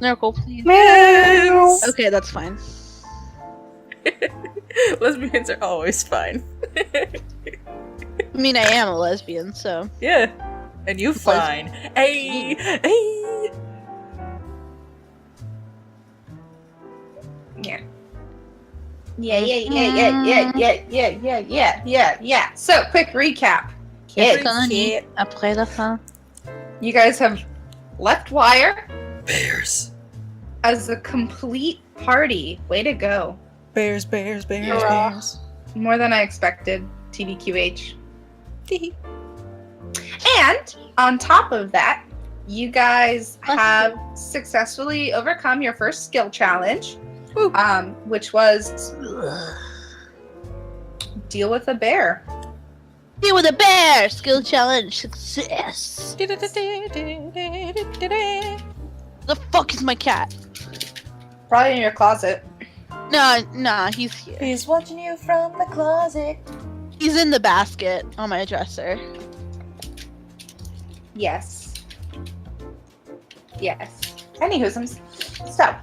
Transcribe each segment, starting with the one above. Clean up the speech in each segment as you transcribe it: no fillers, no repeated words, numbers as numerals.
Snorkel, please. Meow. Okay, that's fine. Lesbians are always fine. I mean, I am a lesbian, so. Yeah. And you fine. Hey! Hey! Yeah. Yeah. So, quick recap. Kids, Connie, après la fin. you guys have left Wire Bears. as a complete party. Way to go. Bears. Hurrah. More than I expected, TBQH. And on top of that, you guys have successfully overcome your first skill challenge, which was deal with a bear. Deal with a bear! Skill challenge success! The fuck is my cat? Probably in your closet. No, he's here. He's watching you from the closet. He's in the basket on my dresser. Yes. Anywho, so,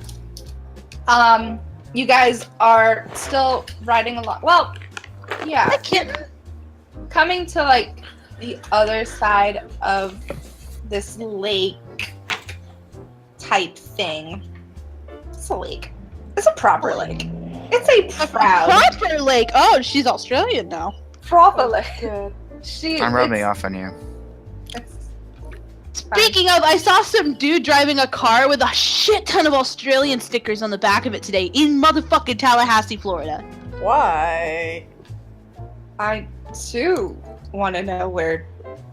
you guys are still riding along. Well, yeah. Hi, kitten. Coming to like the other side of this lake type thing. It's a lake. It's a proper lake. It's a proud Proper lake. Oh, she's Australian now. proper lake. Good. I'm rubbing off on you. Speaking of, I saw some dude driving a car with a shit ton of Australian stickers on the back of it today in motherfucking Tallahassee, Florida. Why? I too want to know where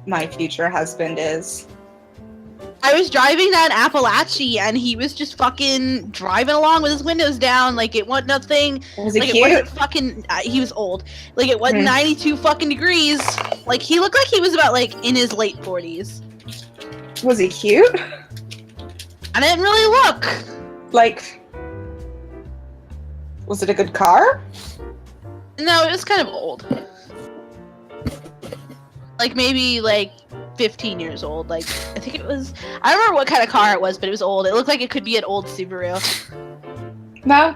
my future husband is. I was driving down Appalachia and he was just fucking driving along with his windows down like it wasn't nothing. Was he Like it cute? wasn't fucking. He was old. Like it wasn't 92 fucking degrees. Like he looked like he was about like in his late 40s. Was he cute? I didn't really look. Like, was it a good car? No, it was kind of old. Like maybe like 15 years old. Like I think it was. I don't remember what kind of car it was, but it was old. It looked like it could be an old Subaru. No.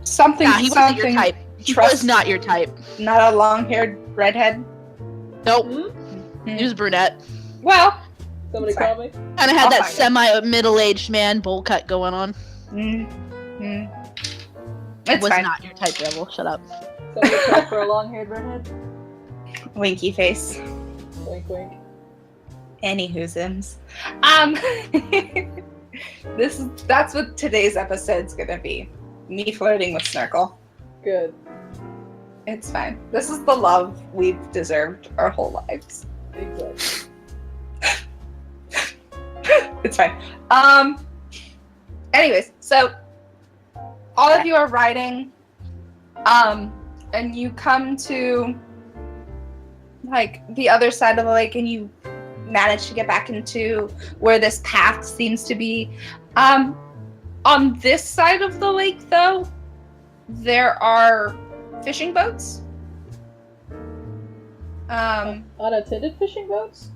Something. Nah, he wasn't your something. type. He Trust- was not your type. Not a long-haired redhead. Nope. He was brunette. Well. Somebody Sorry. call me? Kind of had I'll that find it. semi-middle-aged man bowl cut going on. It's Was fine. not your type, Rebel. Shut up. Somebody call for a long-haired redhead? Winky face. Wink, wink. Anywho'sins. That's what today's episode's gonna be. Me flirting with Snorkel. Good. It's fine. This is the love we've deserved our whole lives. Exactly. It's fine. Anyways, so all of you are riding, and you come to like the other side of the lake, and you manage to get back into where this path seems to be. On this side of the lake, though, there are fishing boats. Unattended fishing boats?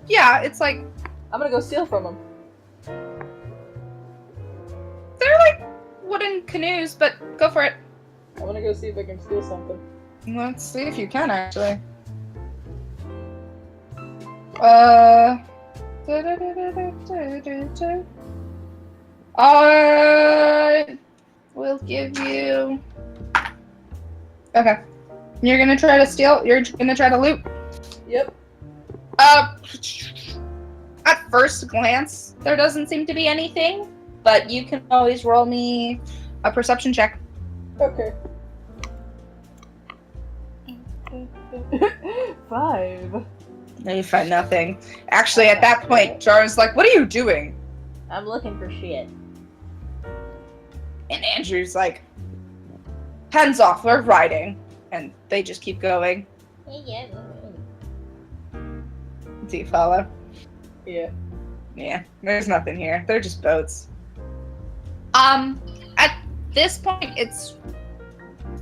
Yeah, it's like I'm gonna go steal from them. they're like wooden canoes, but go for it. I'm gonna go see if I can steal something. Let's see if you can actually. I will give you. Okay. You're gonna try to steal. You're gonna try to loot. Yep. At first glance, there doesn't seem to be anything, but you can always roll me a perception check. Okay. 5. No, you find nothing. Actually, at that point, Jar's like, "What are you doing?" I'm looking for shit. And Andrew's like, "Hands off, we're riding." And they just keep going. Do you follow? Yeah. Yeah, there's nothing here. They're just boats. At this point, it's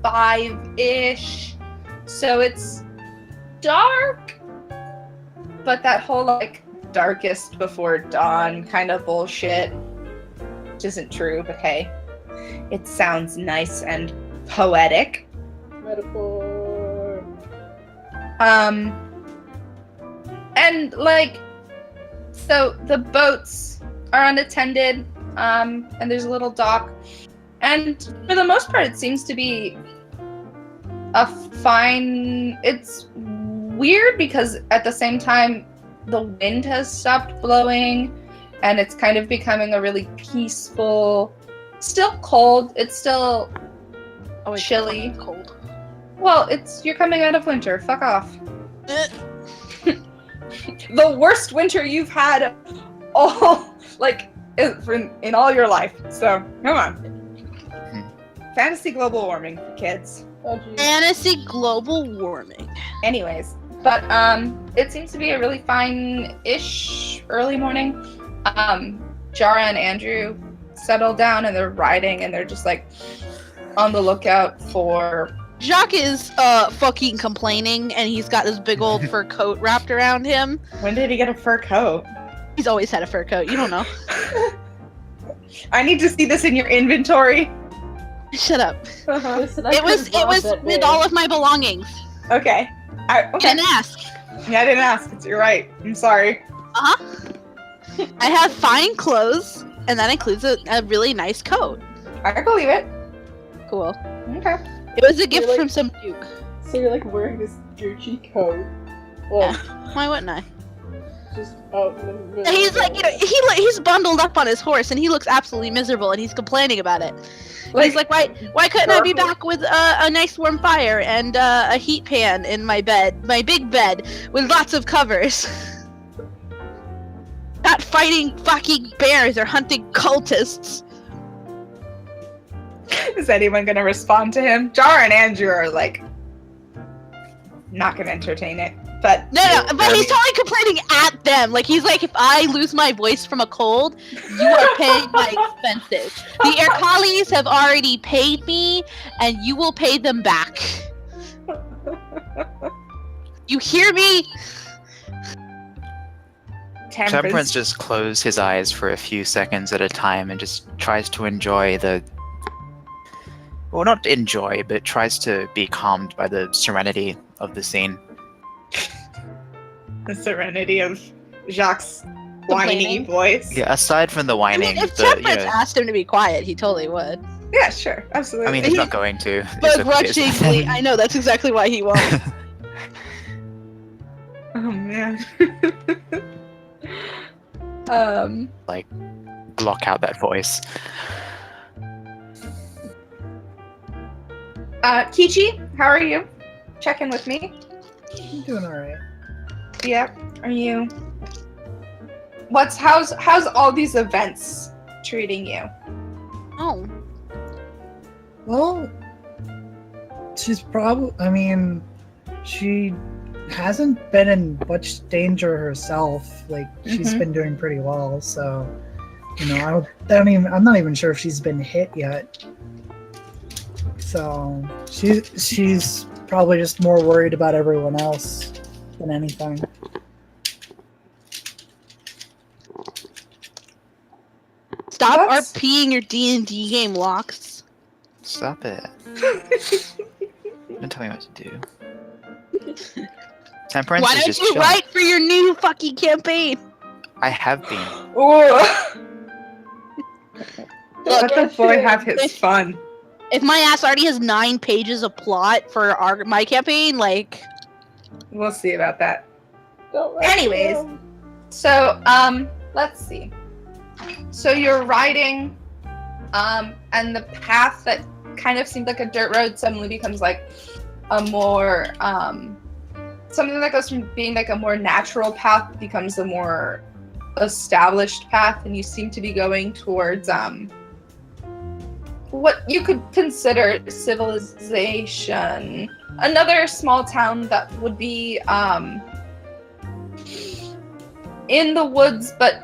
5-ish, so it's dark, but that whole, like, darkest before dawn kind of bullshit. Which isn't true, but hey. It sounds nice and poetic. Metaphor. And like, so the boats are unattended, and there's a little dock, and for the most part, it seems to be a fine. It's weird because at the same time, the wind has stopped blowing, and it's kind of becoming a really peaceful. Still cold. It's still chilly. Cold. Well, you're coming out of winter. Fuck off. The worst winter you've had all in all your life. So come on. Fantasy global warming for kids. Oh, geez. Fantasy global warming. Anyways, but it seems to be a really fine-ish early morning. Jara and Andrew settle down and they're riding and they're just like on the lookout for. Jacques is fucking complaining, and he's got this big old fur coat wrapped around him. When did he get a fur coat? He's always had a fur coat. You don't know. I need to see this in your inventory. Shut up. Listen, I It was could've robbed that with man. all of my belongings. Okay. You didn't ask. Yeah, I didn't ask. You're right. I'm sorry. I have fine clothes, and that includes a really nice coat. I believe it. Cool. Okay. It was a gift like- from some duke. So you're like wearing this Gucci coat. Well, Why wouldn't I? just out in the middle. And he's like, he's bundled up on his horse, and he looks absolutely miserable, and he's complaining about it. He's like, why couldn't I be back with a nice warm fire and a heat pan in my bed, my big bed with lots of covers? Not fighting fucking bears or hunting cultists. Is anyone gonna respond to him? Jar and Andrew are like not gonna entertain it. But No, but he's totally complaining at them. Like, he's like, if I lose my voice from a cold, you are paying my expenses. The Erkalis have already paid me, and you will pay them back. You hear me? Temperance just closes his eyes for a few seconds at a time and just tries to enjoy well, not enjoy, but tries to be calmed by the serenity of the scene. The serenity of Jacques' whiny Complaining. voice. Yeah, aside from the I whining, mean, if the, Temperance asked him to be quiet, he totally would. Yeah, sure, absolutely. I mean, he's not going to. It's But okay. grudgingly, I know that's exactly why he won't. Oh man. Block out that voice. Kichi, how are you? Check in with me. I'm doing alright. Yeah. Are you? How's all these events treating you? Oh. Well, she's she hasn't been in much danger herself. Like, she's Mhm. been doing pretty well, so, I'm not even sure if she's been hit yet. So, she's probably just more worried about everyone else than anything. Stop That's- RPing your D&D game, Locks. Stop it. Don't tell me what to do. Temperance Why is don't just you chilling. write for your new fucking campaign? I have been. Ooh. Look, Let the boy have his if- fun. If my ass already has 9 pages of plot for my campaign, like, We'll see about that. Don't write Anyways. them. So, let's see. So you're riding, and the path that kind of seemed like a dirt road suddenly becomes like a more, something that goes from being like a more natural path becomes a more established path, and you seem to be going towards, what you could consider civilization. Another small town that would be, in the woods, but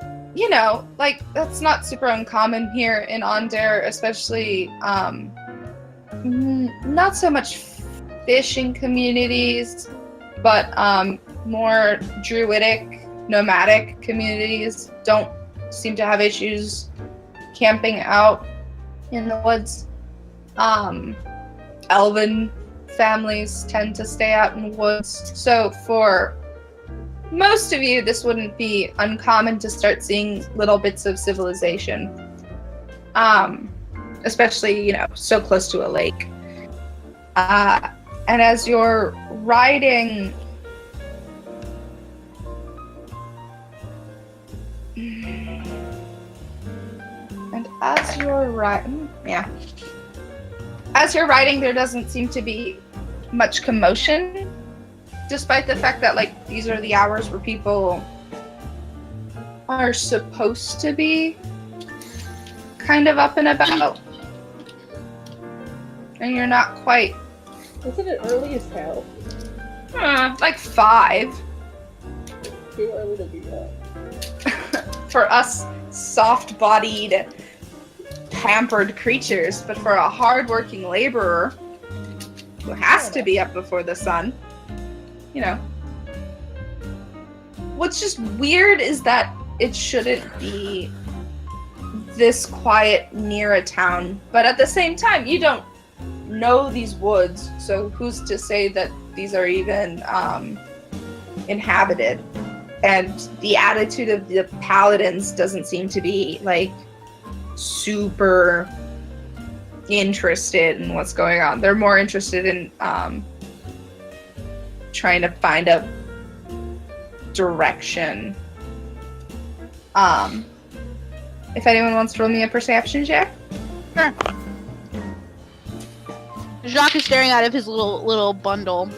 like that's not super uncommon here in Onder, especially not so much fishing communities, but more druidic nomadic communities don't seem to have issues camping out in the woods. Elven families tend to stay out in the woods. So for most of you, this wouldn't be uncommon to start seeing little bits of civilization. Especially, so close to a lake. And as you're riding... As you're riding, there doesn't seem to be much commotion, despite the fact that, these are the hours where people are supposed to be kind of up and about. And you're not quite... Isn't it early as hell? 5. Too early to be up. For us soft-bodied, pampered creatures, but for a hard-working laborer who has to be up before the sun, What's just weird is that it shouldn't be this quiet near a town, but at the same time, you don't know these woods, so who's to say that these are even inhabited? And the attitude of the paladins doesn't seem to be super interested in what's going on. They're more interested in trying to find a direction. If anyone wants to roll me a perception check. Sure. Jacques is staring out of his little bundle,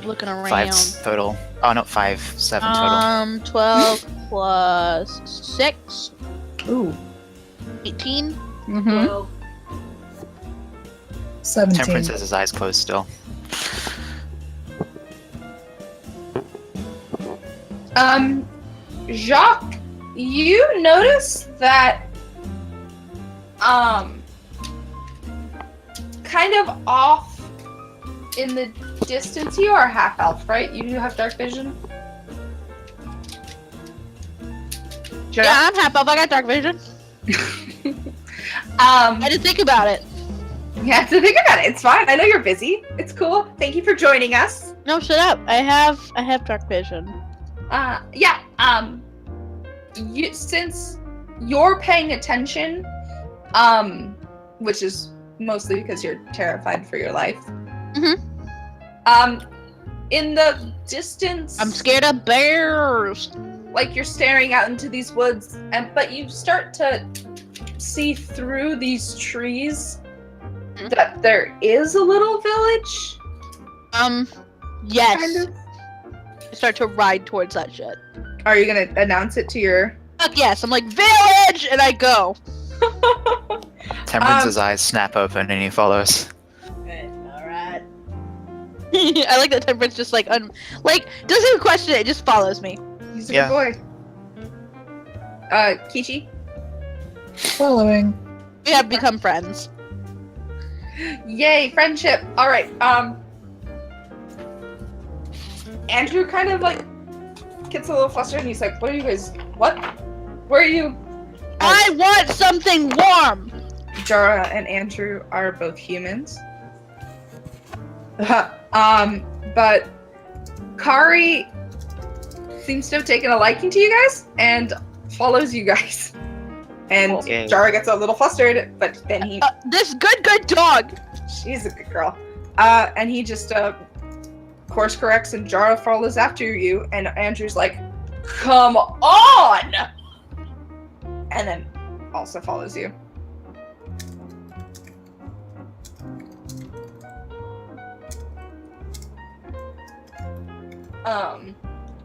looking around. 5 total. Oh no, 7 total. 12 plus 6. Ooh. 18. Mm-hmm. 17. Temperance has his eyes closed still. Jacques, you notice that kind of off in the distance, you are half elf, right? You do have dark vision? Yeah, I'm half elf. I got dark vision. I didn't think about it. You have to think about it. It's fine. I know you're busy. It's cool. Thank you for joining us. No, shut up. I have dark vision. Since you're paying attention, which is mostly because you're terrified for your life. Mm-hmm. In the distance, I'm scared of bears. You're staring out into these woods, but you start to see through these trees that there is a little village. Yes. Kind of. I start to ride towards that shit. Are you gonna announce it to your? Fuck yes! I'm like, village, and I go. Temperance's eyes snap open and he follows. Alright. I like that Temperance just doesn't even question it, just follows me. He's a good boy. Kichi? Following. We have become friends. Yay, friendship. Alright, Andrew kind of gets a little flustered and he's like, what are you guys, what? Where are you? I want something warm! Jara and Andrew are both humans. But Kari seems to have taken a liking to you guys and follows you guys. And Okay. Jara gets a little flustered, but then he... This good dog! She's a good girl. And he just course corrects and Jara follows after you, and Andrew's like, come on! And then also follows you.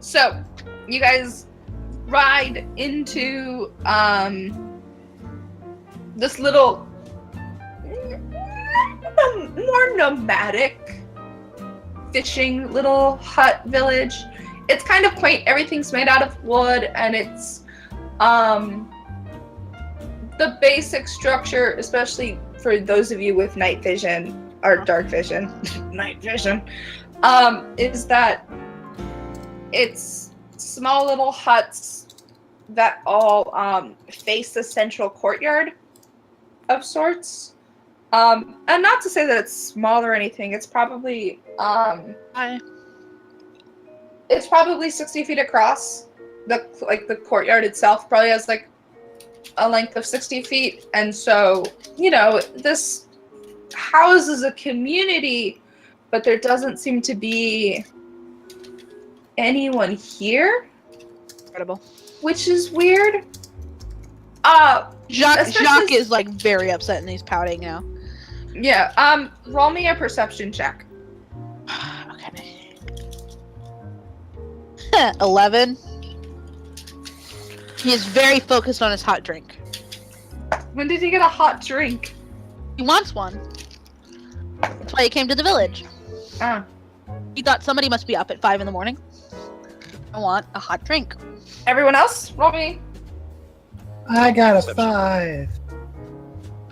So you guys ride into this little more nomadic fishing little hut village. It's kind of quaint. Everything's made out of wood, and it's the basic structure, especially for those of you with night vision or dark vision, night vision, is that it's small little huts that all face the central courtyard of sorts. And not to say that it's small or anything. It's probably it's probably 60 feet across. The courtyard itself probably has like a length of 60 feet, and so this houses a community, but there doesn't seem to be anyone here. Incredible. Which is weird. Jacques is like very upset and he's pouting now. Yeah. Roll me a perception check. Okay. 11. He is very focused on his hot drink. When did he get a hot drink? He wants one. That's why he came to the village. Oh. He thought somebody must be up at 5 in the morning. I want a hot drink. Everyone else, roll me. I got a 5.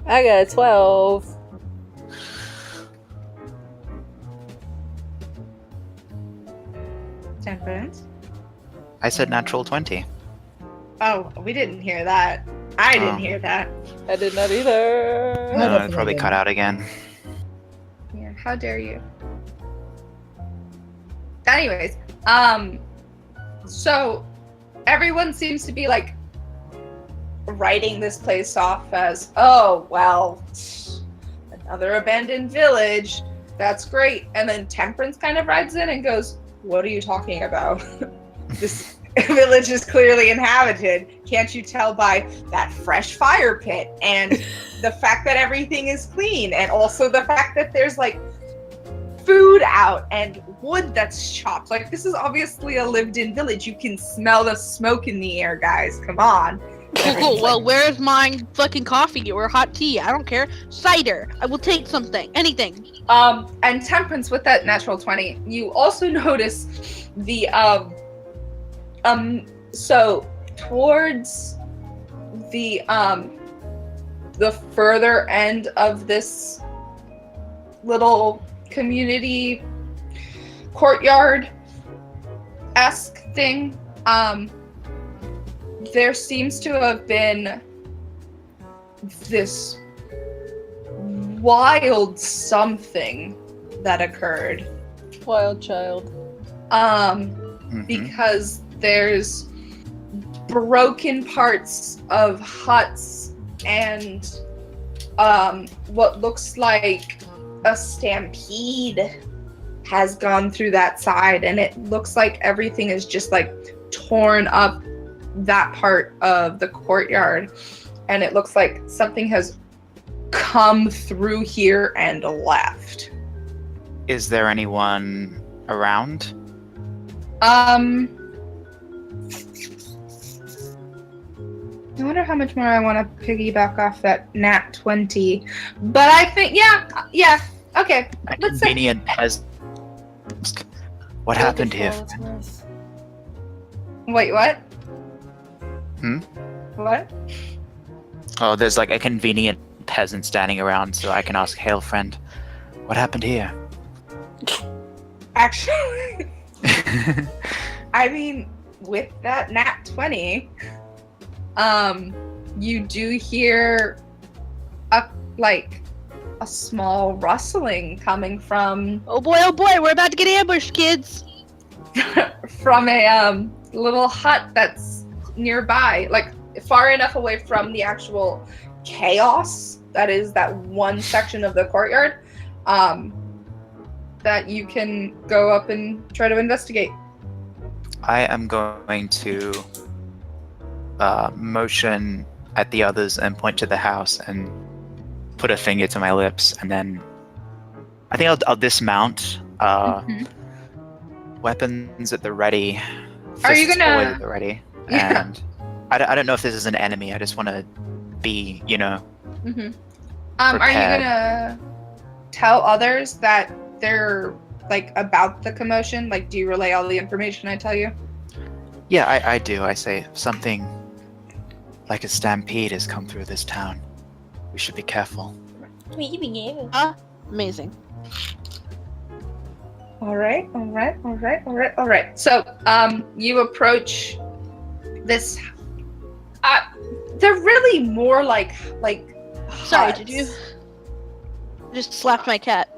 I got a 12. Temperance. I said natural 20. Oh, we didn't hear that. I didn't hear that. I did not either. I No, it definitely probably didn't. cut out again. Yeah, how dare you? Anyways, so everyone seems to be like writing this place off as, oh, well, another abandoned village. That's great. And then Temperance kind of rides in and goes, what are you talking about? This village is clearly inhabited. Can't you tell by that fresh fire pit and the fact that everything is clean, and also the fact that there's like food out and wood that's chopped? Like, this is obviously a lived-in village. You can smell the smoke in the air, guys. Come on. Cool. Well, where's my fucking coffee or hot tea? I don't care. Cider. I will take something. Anything. And Temperance, with that natural 20, you also notice the so towards the further end of this little community courtyard-esque thing, there seems to have been this wild something that occurred. Wild child. Mhm. Because there's broken parts of huts and what looks like a stampede has gone through that side, and it looks like everything is just like torn up that part of the courtyard, and it looks like something has come through here and left. Is there anyone around? I wonder how much more I want to piggyback off that nat 20, but I think yeah, okay. A Let's say convenient peasant. What happened here? wait, what? Hmm? What? Oh, there's like a convenient peasant standing around, so I can ask, "Hail, friend, what happened here?" Actually, I mean, with that nat 20, you do hear a small rustling coming from Oh boy, we're about to get ambushed, kids. from a little hut that's nearby, like far enough away from the actual chaos that is that one section of the courtyard, that you can go up and try to investigate. I am going to motion at the others and point to the house and put a finger to my lips, and then I think I'll dismount. Mhm. Weapons at the ready. Are you fists gonna- poised at the ready? Yeah. And I don't know if this is an enemy. I just want to be, Are you Prepared. gonna tell others that they're like about the commotion? Like, do you relay all the information I tell you? Yeah, I do. I say something like a stampede has come through this town. We should be careful. Amazing. All right. So, you approach this. They're really more like. Sorry, huts. did you just slapped my cat?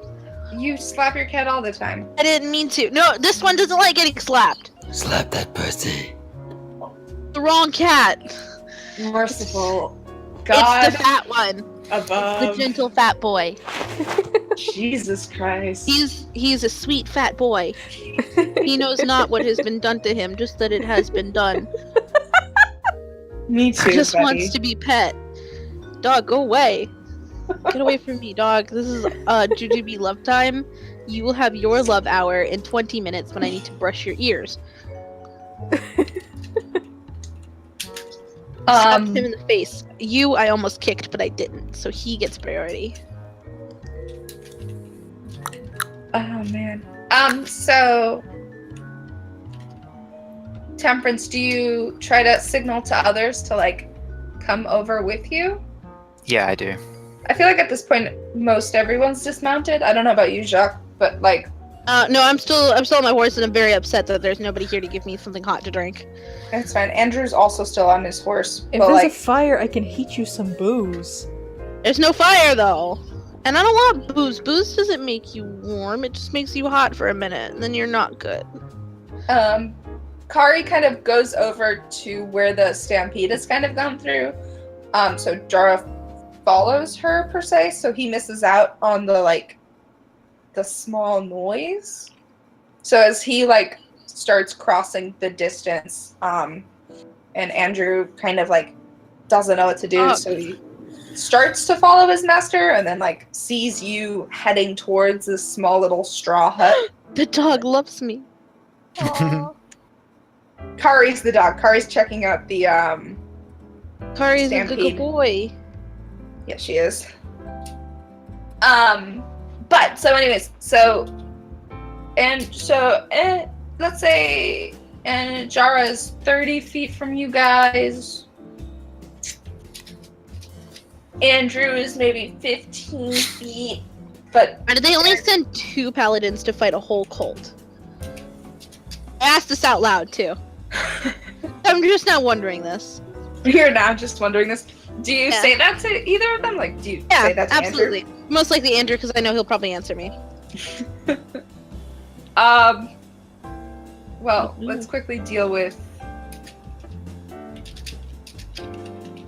You slap your cat all the time. I didn't mean to. No, this one doesn't like getting slapped. Slap that pussy. The wrong cat. Merciful God It's the fat one. The Above. gentle fat boy. Jesus Christ. He's a sweet fat boy. He knows not what has been done to him, just that it has been done. Me too, Just buddy. wants to be pet. Dog, go away. Get away from me, dog. This is Jujubee love time. You will have your love hour in 20 minutes when I need to brush your ears. Slapped him in the face. You, I almost kicked, but I didn't. So he gets priority. Oh man. So Temperance, do you try to signal to others to like come over with you? Yeah, I do. I feel like at this point most everyone's dismounted. I don't know about you, Jacques, but like No, I'm still on my horse, and I'm very upset that there's nobody here to give me something hot to drink. it's fine. Andrew's also still on his horse. If but there's like a fire, I can heat you some booze. There's no fire though, and I don't want booze. Booze doesn't make you warm; it just makes you hot for a minute, and then you're not good. Kari kind of goes over to where the stampede has kind of gone through. So Jara follows her per se, so he misses out on the small noise. So as he like starts crossing the distance, and Andrew kind of like doesn't know what to do, so he starts to follow his master and then like sees you heading towards this small little straw hut. The dog loves me. Kari's the dog. Kari's checking out the Kari's a good Stampede. boy. yeah, she is. But so anyways, let's say Jara is 30 feet from you guys. Andrew is maybe 15 feet, but Why did they only send 2 paladins to fight a whole cult? I asked this out loud too. I'm just now wondering this. you're now just wondering this. Do you Yeah. say that to either of them? Like, do you Yeah, say that to absolutely. Most likely Andrew, because I know he'll probably answer me. Andrew? Well, let's quickly deal with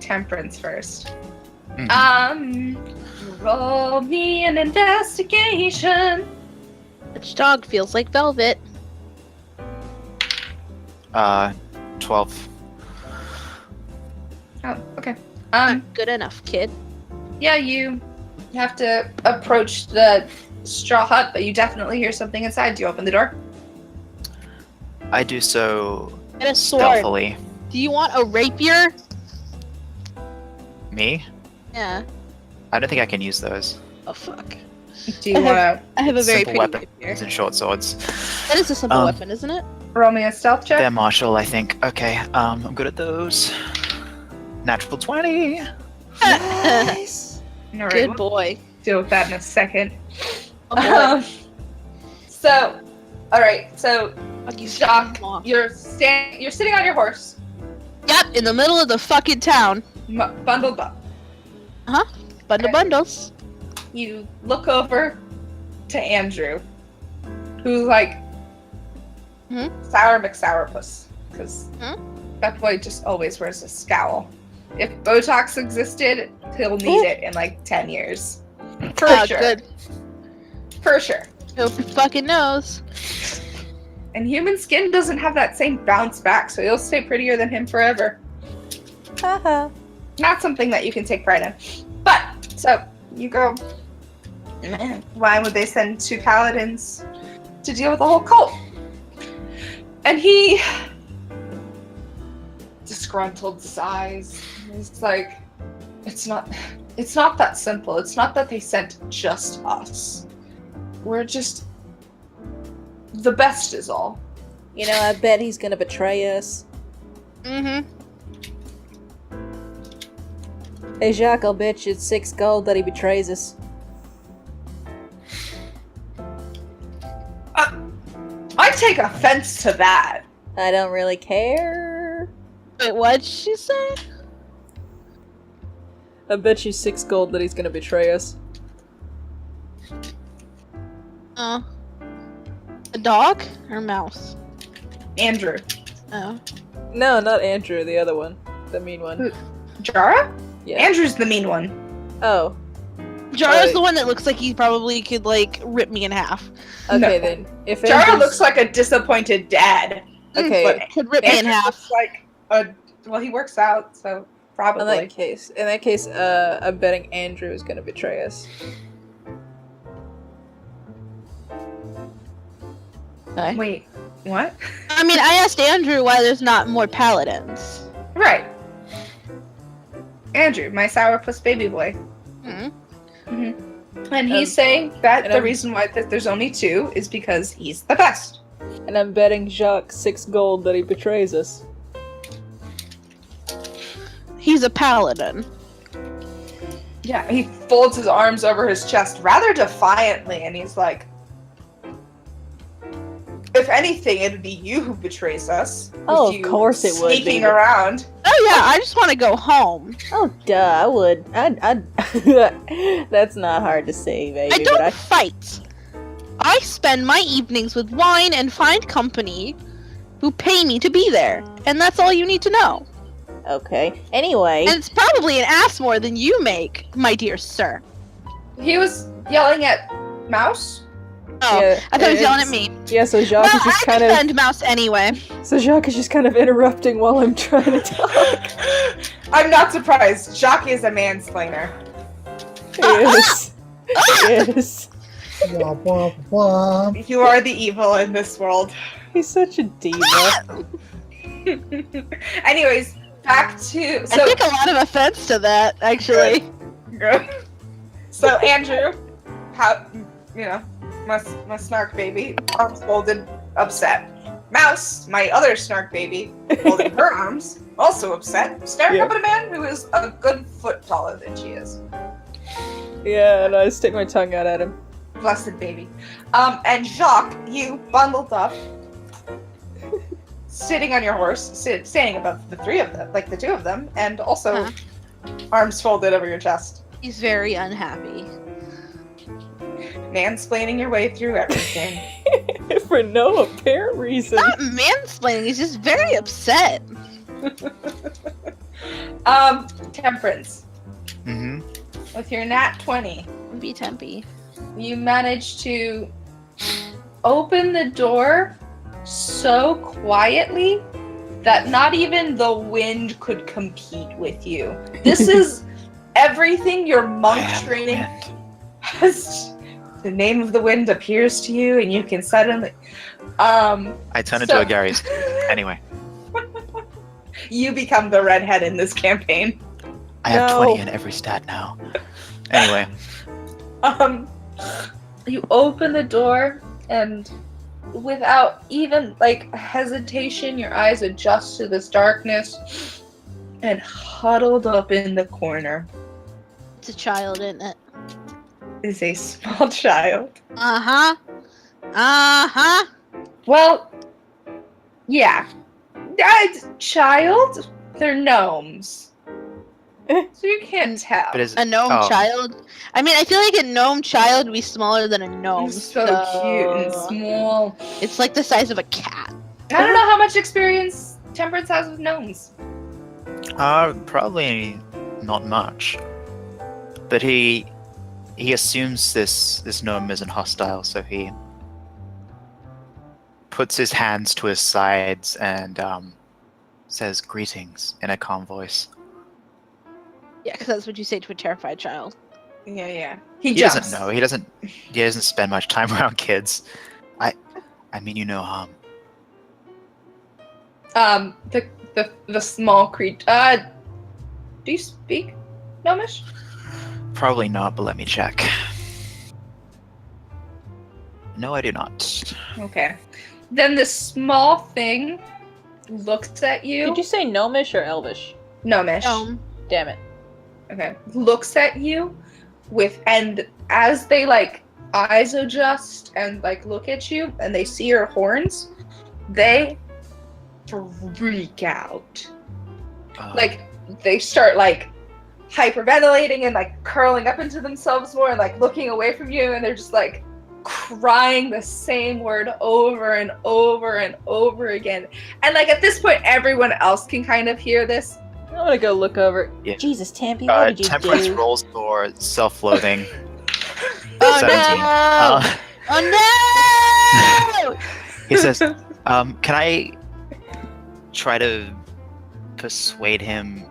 Temperance first. Roll me an investigation. Which dog feels like velvet? 12. Oh, okay. Good enough, kid. Yeah, you have to approach the straw hut, but you definitely hear something inside. Do you open the door? I do so Get a sword. stealthily. Do you want a rapier? Me? Yeah. I don't think I can use those. Oh fuck. Do you want to I have a very Simple pretty rapier. weapons and short swords. That is a simple Um, weapon, isn't it? roll me a stealth check? They're martial, I think. Okay, I'm good at those. Natural 20. Nice. All right, Good we'll boy. deal with that in a second. Oh boy. All right. So, Fuck you, Jacques, Mom. you're sitting on your horse, Yep, in the middle of the fucking town. bundled up. Bundle Okay. bundles. You look over to Andrew, who's like Sour McSourpuss, because that boy just always wears a scowl. If Botox existed, he'll need it in like 10 years. For sure. Good. For sure. Hope he fucking knows. And human skin doesn't have that same bounce back, so you'll stay prettier than him forever. Haha. Not something that you can take pride in. But, so, you go, man, why would they send 2 paladins to deal with the whole cult? And he disgruntled sighs. He's like, it's not that simple. It's not that they sent just us. We're just, the best is all. You know, I bet he's gonna betray us. Mm-hmm. Hey, Jacques, I'll bet you it's 6 gold that he betrays us. take offense to that. I don't really care. Wait, what'd she say? I bet you 6 gold that he's gonna betray us. A dog or mouse? Andrew. Oh. No, not Andrew, the other one. The mean one. Who? Jara? Yeah. Andrew's the mean one. Oh. Jara's Oh. the one that looks like he probably could, like, rip me in half. Okay No. then. If Jara Andrew's- looks like a disappointed dad. Okay. But Could rip me in Andrew half. looks like well, he works out, so In probably. that case, I'm betting Andrew is gonna betray us. Okay. Wait, what? I mean, I asked Andrew why there's not more paladins. Right. Andrew, my sourpuss baby boy. Hmm. And he's saying that and the I'm- reason why there's only 2 is because he's the best. And I'm betting Jacques 6 gold that he betrays us. He's a paladin. Yeah, he folds his arms over his chest rather defiantly, and he's like, if anything, it'd be you who betrays us. with Oh, of you course it would be. Sneaking around. Oh yeah, I just want to go home. Oh, duh, I would. I'd. That's not hard to say, baby. I but don't fight. I spend my evenings with wine and find company who pay me to be there. And that's all you need to know. Okay. Anyway. And it's probably an ass more than you make, my dear sir. He was yelling at Mouse. Oh, Yeah, I thought he was yelling at it's- me. Yeah, so Jacques Well, is just I kind of. defend Mouse anyway. So Jacques is just kind of interrupting while I'm trying to talk. I'm not surprised. Jacques is a mansplainer. Yes. Yes. Blah, blah, blah. You are the evil in this world. He's such a diva. Anyways, back to I so take a lot of offense to that, actually. so Andrew, how my snark baby, arms folded, upset. Mouse, my other snark baby, holding her arms, also upset, staring Yeah. up at a man who is a good foot taller than she is. Yeah, and I stick my tongue out at him. Blessed baby. And Jacques, you bundled up, sitting on your horse, standing above the 3 of them, like the 2 of them, and also Uh-huh. arms folded over your chest. He's very unhappy. Mansplaining your way through everything. For no apparent reason. Not mansplaining, he's just very upset. Temperance. Mm-hmm. With your nat 20, Be tempy. you managed to open the door so quietly that not even the wind could compete with you. This is everything your monk training has. The name of the wind appears to you, and you can suddenly. I turn into So- a Gary's. Anyway, You become the redhead in this campaign. I have No. 20 in every stat now. Anyway, You open the door, and without even like hesitation, your eyes adjust to this darkness, and huddled up in the corner It's a child, isn't it? is a small child. Uh-huh. Uh-huh. Well, yeah. Child? They're gnomes. So you can't tell. but is A gnome oh, child? I mean, I feel like a gnome child would be smaller than a gnome. He's so cute and small. It's like the size of a cat. I don't know how much experience Temperance has with gnomes. Probably not much. But he assumes this gnome isn't hostile, so he puts his hands to his sides and says greetings in a calm voice. Yeah, because that's what you say to a terrified child. Yeah. He He jumps. doesn't know. He doesn't spend much time around kids. I mean, you know, The small creature. Do you speak Gnomish? probably not, but let me check. No, I do not. Okay. Then the small thing looks at you. Did you say gnomish or elvish? Gnomish. Damn it. Okay. Looks at you and as they like eyes adjust and like look at you and they see your horns, they freak out. Uh, Like, they start, like, hyperventilating and, like, curling up into themselves more and, like, looking away from you, and they're just, like, crying the same word over and over and over again. And, like, at this point, everyone else can kind of hear this. I'm gonna go look over. Yeah. Jesus, Tampy, what did you Temperance do? rolls for self-loathing. Oh 17. no! Oh no! He says, can I try to persuade him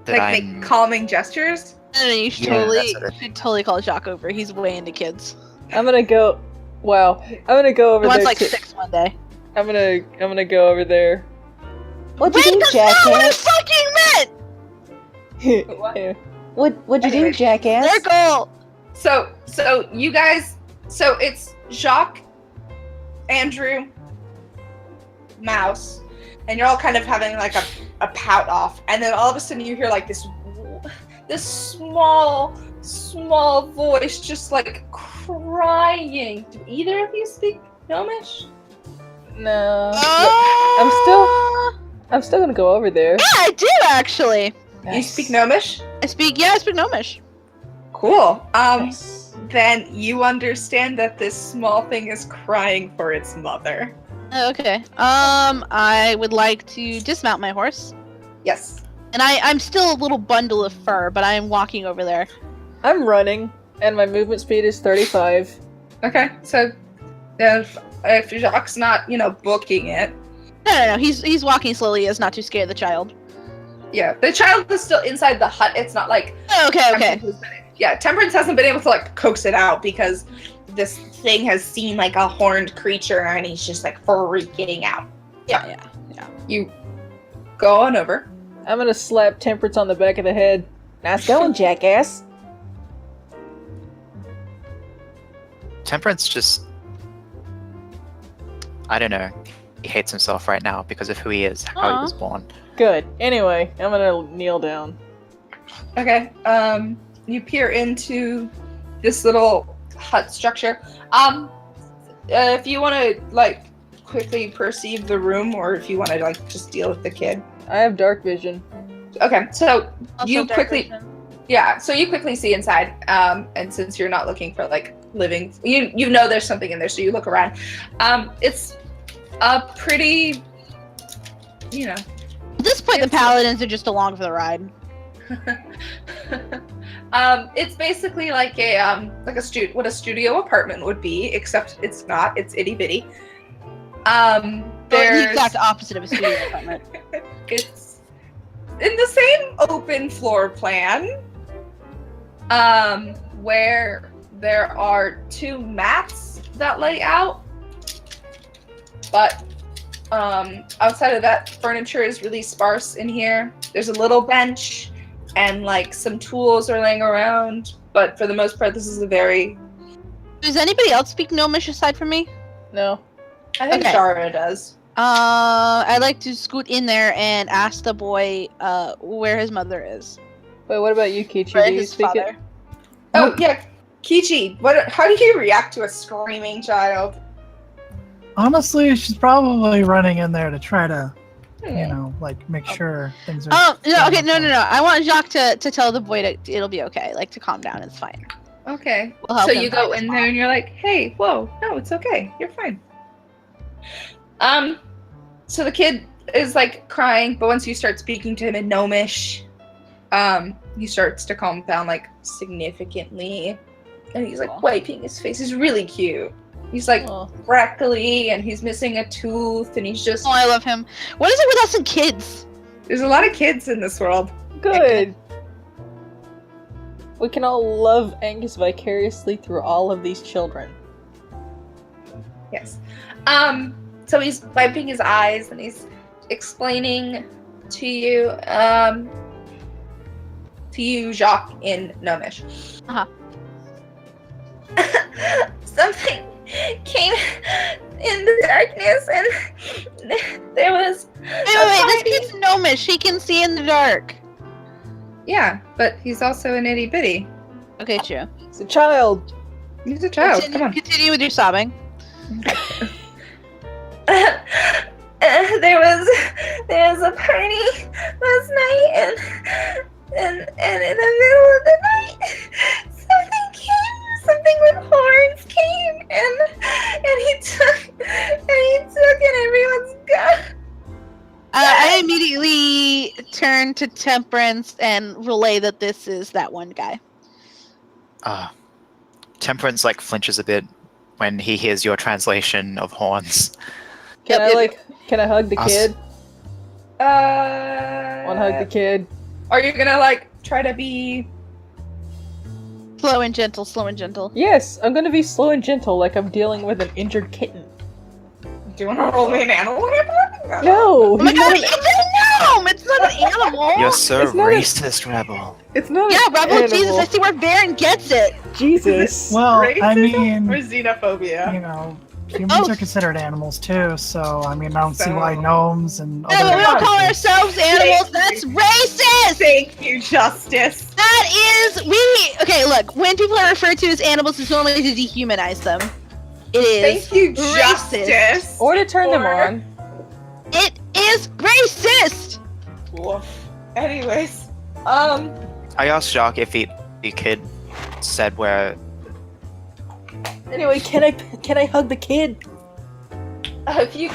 that Like, I'm... make calming gestures. No, you should Yeah, totally, that's what I- should totally call Jacques over. He's way into kids. I'm gonna go. Wow, I'm gonna go over He wants there. like too. 6 one day. I'm gonna go over there. What'd Wait, you do, that's not what I jackass? fucking meant! What? What'd you Anyway, do, jackass? Their goal! So you guys, so it's Jacques, Andrew, Mouse, and you're all kind of having like a pout off, and then all of a sudden you hear like this small voice just like crying. Do either of you speak Gnomish? No. Oh! I'm still gonna go over there. Yeah, I do actually. You speak Gnomish? I speak Gnomish. Cool. Nice. Then you understand that this small thing is crying for its mother. Oh, okay. I would like to dismount my horse. Yes. And I'm still a little bundle of fur, but I am walking over there. I'm running, and my movement speed is 35. Okay. So if Jacques not, booking it, No. He's walking slowly as not to scare the child. yeah, the child is still inside the hut. It's not like Oh, okay. Temperance hasn't been able to like coax it out because this thing has seen like a horned creature and he's just like freaking out. Yeah. You go on over. I'm gonna slap Temperance on the back of the head. Nice going, jackass. Temperance just... I don't know. He hates himself right now because of who he is, how he Aw. was born. Good. Anyway, I'm gonna kneel down. Okay. You peer into this little hut structure. If you want to like quickly perceive the room, or if you want to like just deal with the kid. I have dark vision. Okay. So Also you dark quickly. vision. Yeah, so you quickly see inside, and since you're not looking for like living, you know there's something in there, so you look around. It's a pretty, At this point, the paladins are just along for the ride. it's basically like what a studio apartment would be, except it's not. It's itty bitty. The There's exact opposite of a studio apartment. it's in the same open floor plan, where there are 2 mats that lay out, but outside of that, furniture is really sparse in here. There's a little bench and like some tools are laying around, but for the most part, this is a very. Does anybody else speak Gnomish aside from me? No. I think Okay. Dara does. I'd like to scoot in there and ask the boy where his mother is. Wait, what about you, Kichi? Where Do you his speak father. it? Oh yeah, Kichi. How do you react to a screaming child? Honestly, she's probably running in there to try to, make sure things are. Oh no! Okay, going no. okay. I want Jacques to tell the boy it'll be okay, like to calm down. It's fine. Okay. We'll help So him you go find his in there and you're like, "Hey, whoa, no, it's okay. You're fine." So the kid is like crying, but once you start speaking to him in Gnomish, he starts to calm down like significantly, and he's like Aw. wiping his face. He's really cute. He's like Oh. freckly, and he's missing a tooth, and he's just. Oh, I love him. What is it with us and kids? There's a lot of kids in this world. Good. We can all love Angus vicariously through all of these children. Yes. So he's wiping his eyes and he's explaining to you, Jacques, in Gnomish. Uh-huh. Something came in the darkness and there was. Wait, this kid's Gnomish. He can see in the dark. Yeah, but he's also an itty bitty. Okay, true. It's a child. He's a child. Continue, Come on. continue with your sobbing. there was a party last night, and in the middle of the night, something with horns came, and he took everyone's gun. I immediately turn to Temperance and relay that this is that one guy. Temperance like flinches a bit when he hears your translation of horns. Can Yep. I hug the Us. kid? Wanna hug the kid? Are you gonna like try to be? Slow and gentle, slow and gentle. Yes, I'm gonna be slow and gentle, like I'm dealing with an injured kitten. Do you want to roll me an animal handling? No, Oh my he's god, not it's a gnome! It's not an animal! You're so It's not a- racist, Rebel. it's not. Yeah, an Rebel, animal. Jesus, I see where Baron gets it! Jesus. Well, I Racism or mean, xenophobia? you know, humans Oh. are considered animals too, so I mean, I don't see So- why gnomes and No, but we other don't call ourselves animals, that's racist! Thank you, Justice. That is, okay, look, when people are referred to as animals, it's normally to dehumanize them. It is. Thank you, racist. Justice. Or to turn them Or- on. It is racist! Woof. Anyways, I asked Jacques if the kid said where. Anyway, can I hug the kid? If you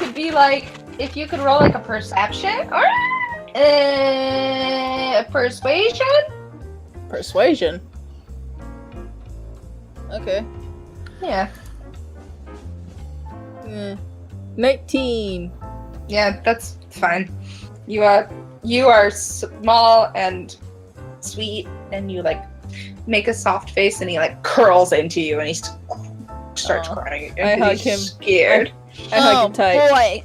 could roll like a perception or persuasion. Persuasion. Okay. Yeah. 19. Yeah, that's fine. You are small and sweet, and you like make a soft face, and he like curls into you, and he starts Aw. crying. I and hug he's him. Scared. I hug him tight. Oh, boy.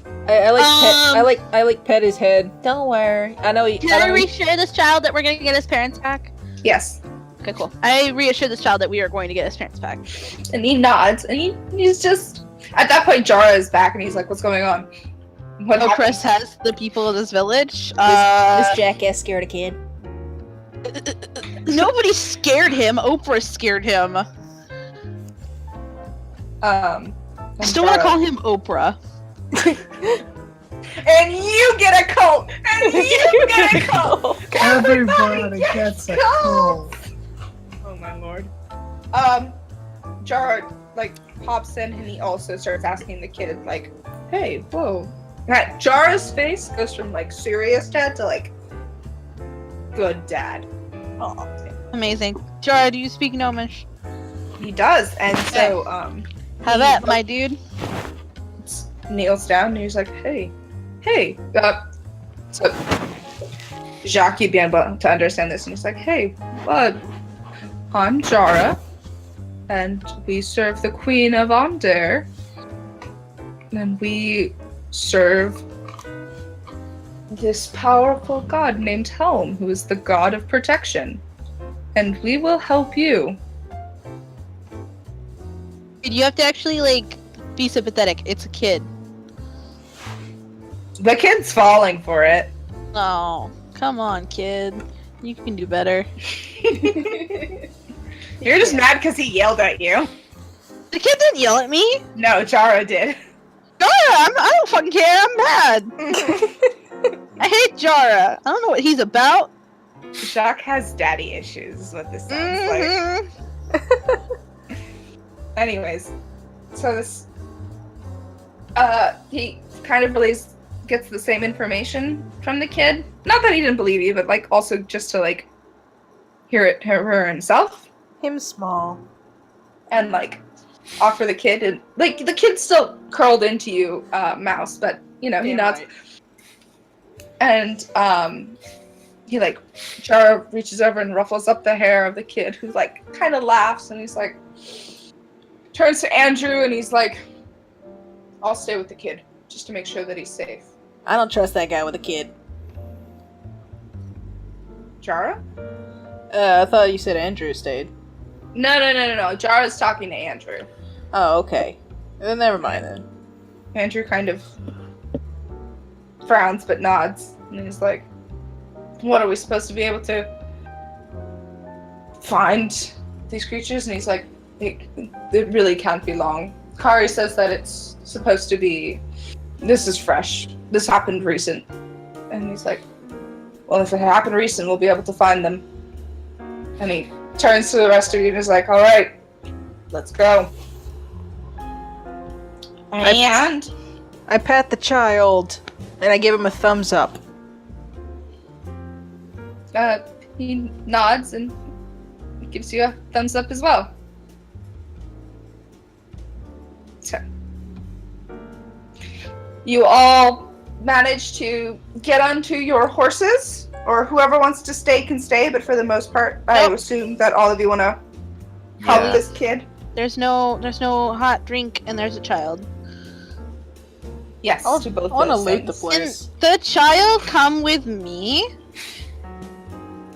I like pet his head. Don't worry. I know he. Can I reassure this child that we're gonna get his parents back? Yes. Okay, cool. I reassure this child that we are going to get his parents back. And he nods, and he's just at that point. Jara is back, and he's like, "What's going on? What happened?" Opress has the people of this village. This jackass scared a kid. Nobody scared him. Oprah scared him. And Still want to Jara- call him Oprah. And you get a cult. And you get a cult. Everybody gets a cult. cold. oh my lord. Jara like pops in, and he also starts asking the kid like, "Hey, whoa." Right. Jara's face goes from like serious dad to like good dad. Oh, amazing. Jara, do you speak Gnomish? He does, and so Have that, my dude. kneels down, and he's like, "Hey, so Jacques you'd be able to understand this, and he's like, "Hey, bud, I'm Jara, and we serve the Queen of Onder, and we serve this powerful god named Helm, who is the god of protection, and we will help you." Dude, you have to actually, like, be sympathetic. It's a kid. The kid's falling for it. Oh, come on, kid. You can do better. You're just mad because he yelled at you. The kid didn't yell at me. No, Jara did. Jara, I don't fucking care. I'm mad. I hate Jara. I don't know what he's about. Jacques has daddy issues, is what this sounds like. Mhm. Anyways, so this, he kind of gets the same information from the kid. Not that he didn't believe you, but like also just to like hear her himself, Him small. and like offer the kid, and like the kid's still curled into you, Mouse, but you know he nods. And he like Jara reaches over and ruffles up the hair of the kid, who like kind of laughs, and he's like turns to Andrew, and he's like, "I'll stay with the kid just to make sure that he's safe." I don't trust that guy with a kid. Jara? I thought you said Andrew stayed. No. Jara's talking to Andrew. Oh, okay. Then never mind then. Andrew kind of frowns but nods, and he's like, "What, are we supposed to be able to find these creatures?" And he's like, it really can't be long. Kari says that it's supposed to be this is fresh. This happened recent. And he's like, well, if it happened recent, we'll be able to find them. And he turns to the rest of you and is like, all right, let's go. And I pat the child, and I give him a thumbs up. he nods and gives you a thumbs up as well. So, you all manage to get onto your horses, or whoever wants to stay can stay, but for the most part, I Nope. assume that all of you want to help Yeah. this kid. There's no hot drink, and there's a child. Yes, I'll- to both I want to those loot the things. place. Can the child come with me?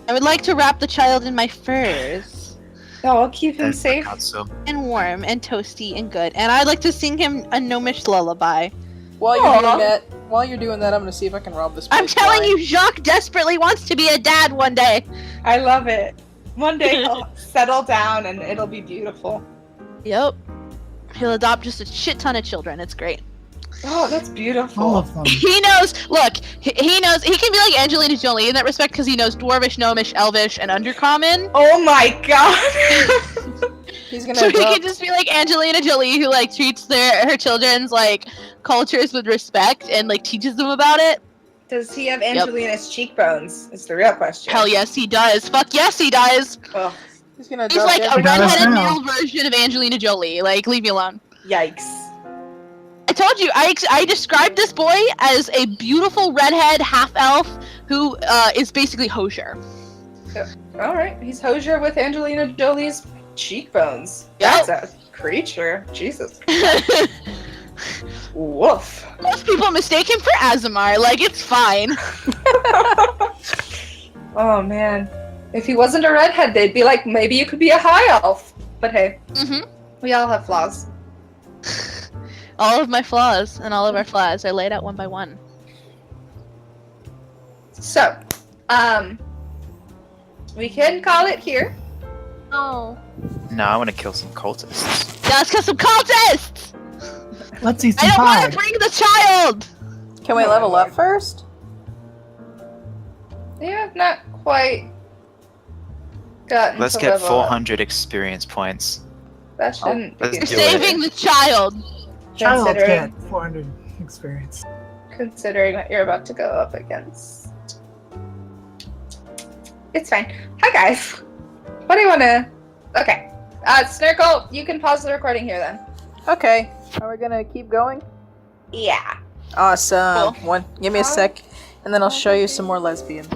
I would like to wrap the child in my furs. Oh, I'll keep him That's safe. not so. And warm and toasty and good. And I'd like to sing him a gnomish lullaby. While Aw. you're doing that, I'm gonna see if I can rob this. I'm place telling blind. you, Jacques desperately wants to be a dad one day. I love it. One day he'll settle down and it'll be beautiful. Yep. He'll adopt just a shit ton of children. It's great. Oh, that's beautiful. All of them. He knows. Look, he knows. He can be like Angelina Jolie in that respect because he knows Dwarvish, Gnomish, Elvish, and Undercommon. Oh my god! He's gonna So he adopt. can just be like Angelina Jolie, who like treats her children's like cultures with respect and like teaches them about it. Does he have Angelina's cheekbones? Is the real question. Hell yes, he does. Fuck yes, he does. Ugh, He's gonna He's adopt. like a He does redheaded now. male version of Angelina Jolie. Like, leave me alone. yikes. I told you, I described this boy as a beautiful redhead half elf who is basically Hosier. Alright, he's Hosier with Angelina Jolie's cheekbones. Yep. That's a creature. Jesus. Woof. Most people mistake him for Azamar. Like, it's fine. Oh man. If he wasn't a redhead, they'd be like, maybe you could be a high elf. But hey, Mm-hmm. we all have flaws. All of my flaws and all of our flaws are laid out one by one. So, we can call it here. Oh. No, I want to kill some cultists. Let's kill some cultists! Let's eat I some don't want pie. to bring the child! Can we No, level I up first? Yeah, not quite gotten Let's to get level up. 400 experience points. That shouldn't let's be We're do it. saving the child! Child considering, get 400 experience. considering what you're about to go up against. It's fine. Hi guys. What do you want to? Okay. Snurkle, you can pause the recording here then. Okay. Are we gonna keep going? Yeah. Awesome. Cool. One. Give me a sec, and then I'll show you some more lesbians.